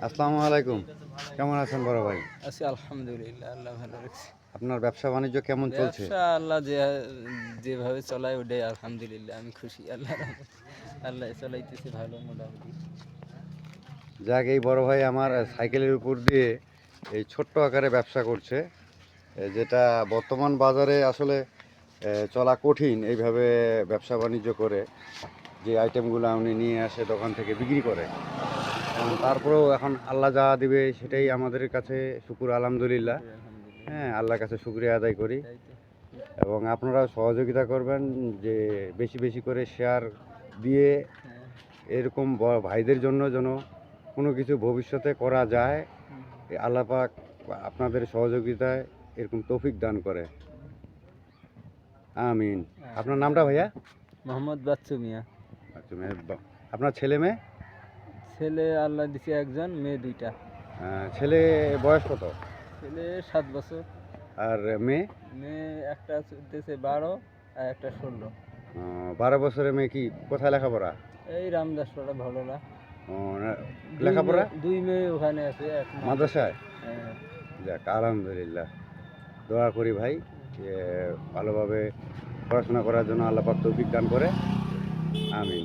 আসসালামু আলাইকুম। কেমন আছেন বড় ভাই? আছি আলহামদুলিল্লাহ, আল্লাহ ভালো রাখছে। আপনার ব্যবসা বাণিজ্য কেমন চলছে? ব্যবসা আল্লাহ যেভাবে চলায় ওটাই আলহামদুলিল্লাহ, আমি খুশি আল্লাহর রহমতে। আল্লাহ চলাইতেছে ভালো মোটামুটি। যাক, এই বড় ভাই আমার সাইকেলের উপর দিয়ে এই ছোট্ট আকারে ব্যবসা করছে, যেটা বর্তমান বাজারে আসলে চলা কঠিন। এইভাবে ব্যবসা বাণিজ্য করে যে আইটেমগুলো উনি নিয়ে আসে দোকান থেকে বিক্রি করে, তারপরেও এখন আল্লাহ যা দিবে সেটাই আমাদের কাছে শুকুর আলহামদুলিল্লাহ। আলহামদুলিল্লাহ, হ্যাঁ, আল্লাহর কাছে শুকরিয়া আদায় করি। তাই তো। এবং আপনারা সহযোগিতা করবেন, যে বেশি বেশি করে শেয়ার দিয়ে হ্যাঁ, এরকম ভাইদের জন্য যেন কোনো কিছু ভবিষ্যতে করা যায়। হুম, এই আল্লাহ পাক আপনাদের সহযোগিতায় এরকম তৌফিক দান করে, আমিন। আপনার নামটা ভাইয়া? মোহাম্মদ বাচ্চু মিয়া। আচ্ছা, আপনার ছেলে মেয়ে? ছেলে আল্লাহ দিছে একজন, মেয়ে দুইটা। ছেলে বয়স কত? ছেলে 7 বছর, আর মেয়ে? মেয়ে একটা চলতেছে 12 আর একটা 16। 12 বছরের মেয়ে কি কোথায় লেখাপড়া? এই রামদাসপাড়া ভালোলা। ও, লেখাপড়া দুই মেয়ে ওখানে আছে, এক মাদ্রাসায়? হ্যাঁ। যাক, আলহামদুলিল্লাহ। দোয়া করি ভাই যে ভালোভাবে পড়াশোনা করার জন্য আল্লাহ পাক তৌফিক দান করে, আমিন।